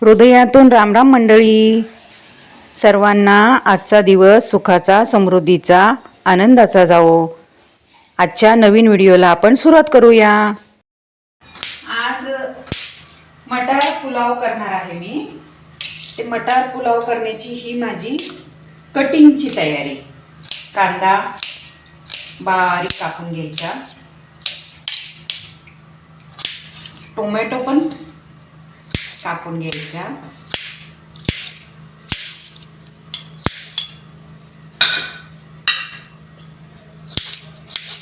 हृदयातून रामराम मंडळी. सर्वांना आजचा दिवस सुखाचा, समृद्धीचा, आनंदाचा जावो. आजच्या नवीन व्हिडिओला आपण सुरुवात करूया. आज मटार पुलाव करणार आहे मी. ते मटार पुलाव करण्याची ही माझी कटिंगची तयारी. कांदा बारीक कापून घ्यायचा, टोमॅटो पण कापून घ्यायचा,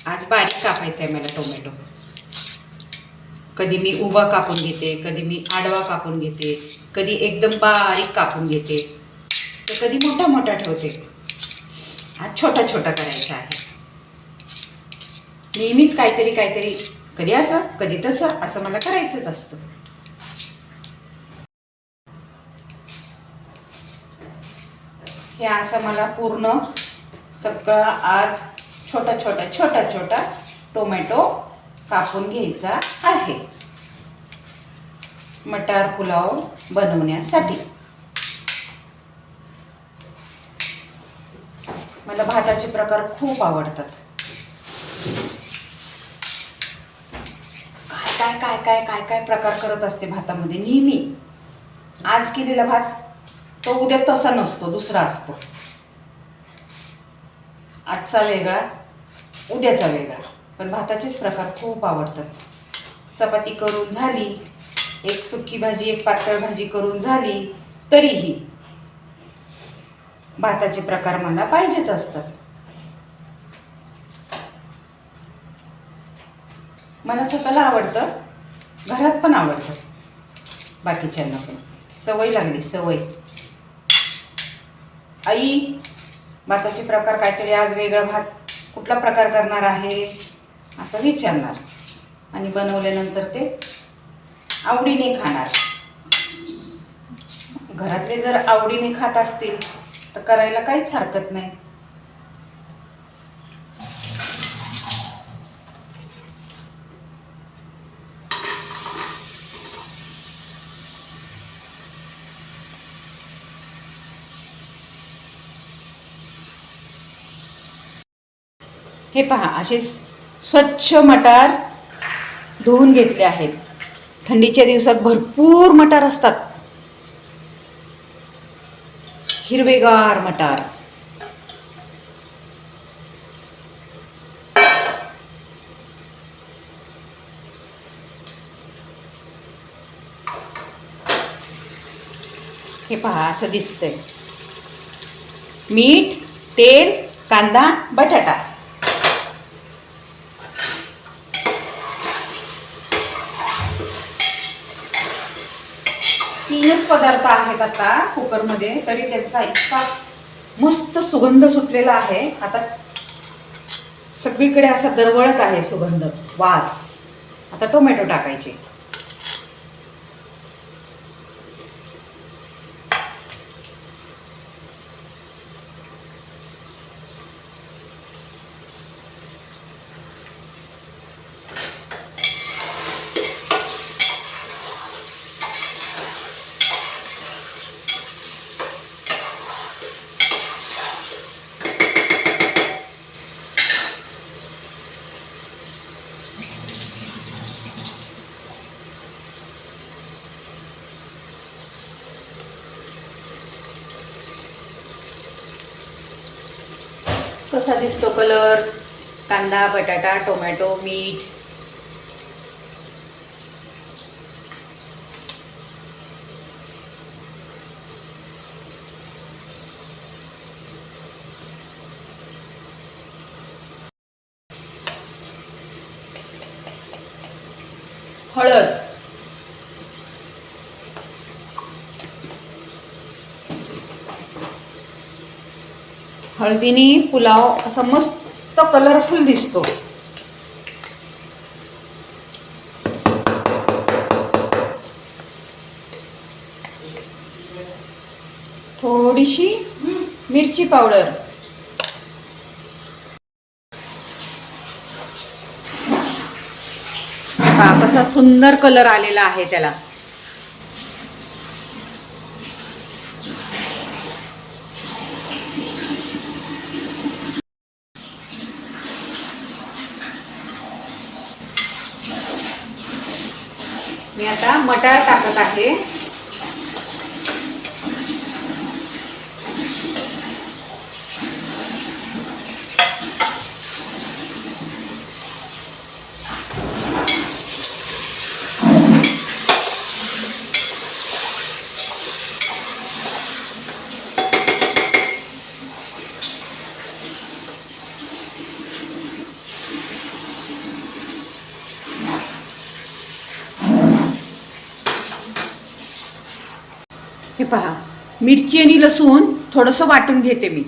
आज बारीक कापायचा आहे मला टोमॅटो. कधी मी उभा कापून घेते, कधी मी आडवा कापून घेते, कधी एकदम बारीक कापून घेते, तर कधी मोठा मोठा ठेवते. आज छोटा छोटा करायचा आहे. नेहमीच काहीतरी कधी असं कधी तसं असं मला करायचंच असतं. हे असं मला पूर्ण सगळं आज छोटा छोटा टोमॅटो कापून घ्यायचा आहे मटार पुलाव बनवण्यासाठी. मला भाताचे प्रकार खूप आवडतात. काय प्रकार करत असते भातामध्ये नेहमी. आज केलेला भात तो उद्या तसा नसतो, दुसरा असतो. आजचा वेगळा, उद्याचा वेगळा. पण भाताचेच प्रकार खूप आवडतात. चपाती करून झाली, एक सुकी भाजी एक पातळ भाजी करून झाली, तरीही भाताचे प्रकार मला पाहिजेच असतात. मला स्वतःला आवडतं, घरात पण आवडतं, बाकीच्यांना पण. सवय लागली, सवय. आई भाताचे प्रकार काहीतरी आज वेगळा भात कुठला प्रकार करणार आहे असं विचारणार, आणि बनवल्यानंतर ते आवडीने खाणार. घरातले जर आवडीने खात असतील तर करायला काहीच हरकत नाही. हे पहा, असे स्वच्छ मटार धुवून घेतले आहेत. थंडीच्या दिवसात भरपूर मटार असतात, हिरवेगार मटार. हे पहा, असं दिसतंय. मीठ, तेल, कांदा, बटाटा. तीनच पदार्थ आहेत आता कुकरमध्ये, तरी त्यांचा इतका मस्त सुगंध सुटलेला आहे. आता सगळीकडे असा दरवळत आहे सुगंध, वास. आता टोमॅटो टाकायचे. कसा दिसतो कलर? कांदा, बटाटा, टोमॅटो, मीठ. हळद, हळदीने पुलाव असा मस्त कलरफुल दिसतो. थोडीशी मिरची पावडर, कसा सुंदर कलर आलेला आहे त्याला. मी आता मटार टाकत आहे. हे पहा, मिरची आणि लसूण थोडंसं वाटून घेते मी.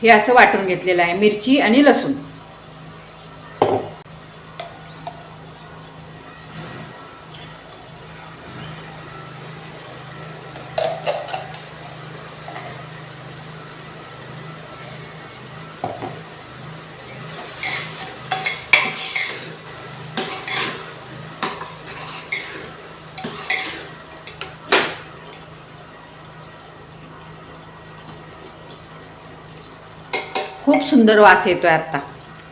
हे असं वाटून घेतलेलं आहे, मिरची आणि लसूण. खूप सुंदर वास येतोय आता.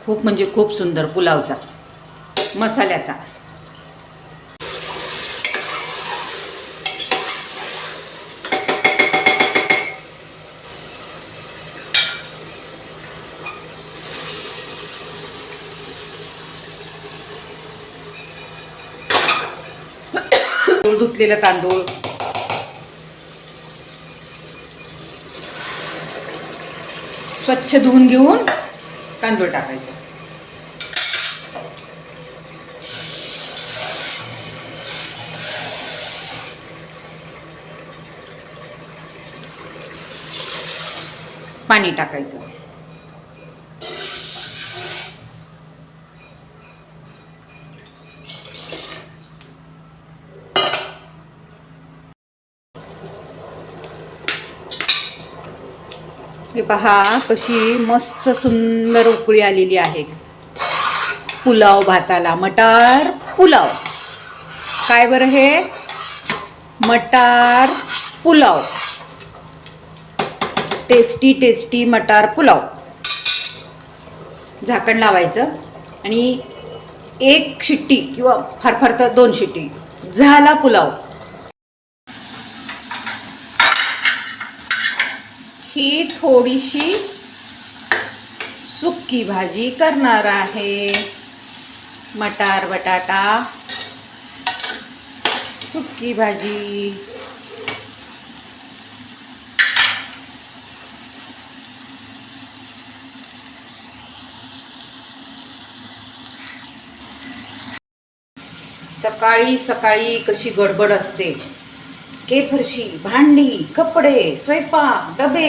खूप म्हणजे खूप सुंदर पुलावचा, मसाल्याचा. धुतलेला तांदूळ, स्वच्छ धुवून घेऊन तांदूळ टाकायचं. पाणी टाकायचं. हे पहा कशी मस्त सुंदर उकळी आलेली आहे पुलाव भाताला. मटार पुलाव. काय बरं हे? मटार पुलाव. टेस्टी टेस्टी मटार पुलाव. झाकण लावायचं आणि 1 शिट्टी किंवा फार फार तर 2 शिट्टी झाला पुलाव. ही थोडीशी सुक्की भाजी करणार आहे. मटार बटाटा सुक्की भाजी. सकाळी सकाळी कशी गडबड असते. फरशी, भांडी, कपडे, स्वयंपाक, डबे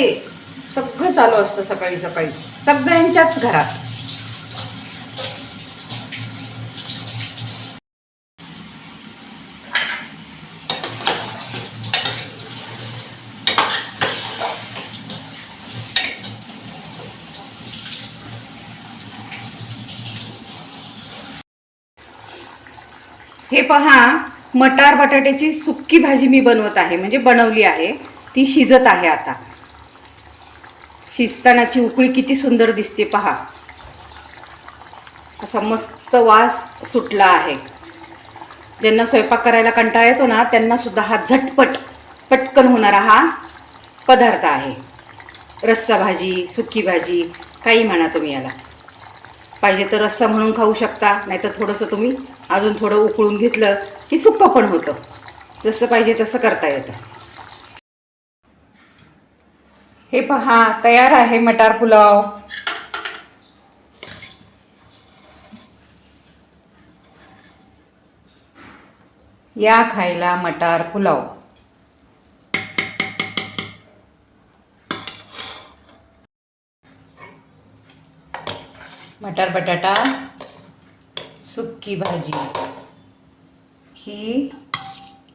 सगळं चालू असतं सकाळी सकाळी सगळ्यांच्याच घरात. हे पहा, मटार बटाट्याची सुक्की भाजी मी बनवत आहे, म्हणजे बनवली आहे. ती शिजत आहे आता. शिजतानाची उकळी किती सुंदर दिसते पहा. असा मस्त वास सुटला आहे. ज्यांना स्वयंपाक करायला कंटाळा येतो ना, त्यांना सुद्धा हा झटपट पटकन होणारा हा पदार्थ आहे. रस्सा भाजी, सुक्की भाजी, काही म्हणा तुम्ही याला. पाहिजे तर रस्सा म्हणून खाऊ शकता, नाहीतर थोडंसं तुम्ही अजून थोडं उकळून घेतलं की सुक्कं पण होतं. जसं पाहिजे तसं करता येतं. हे पहा, तयार आहे मटार पुलाव. या खायला मटार पुलाव. मटार बटाटा सुक्की भाजी, ही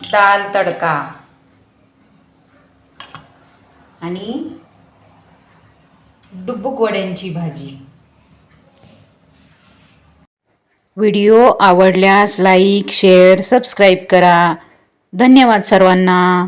दाल तडका आणि डुबुक वड्यांची भाजी. व्हिडिओ आवडल्यास लाईक, शेअर, सबस्क्राईब करा. धन्यवाद सर्वांना.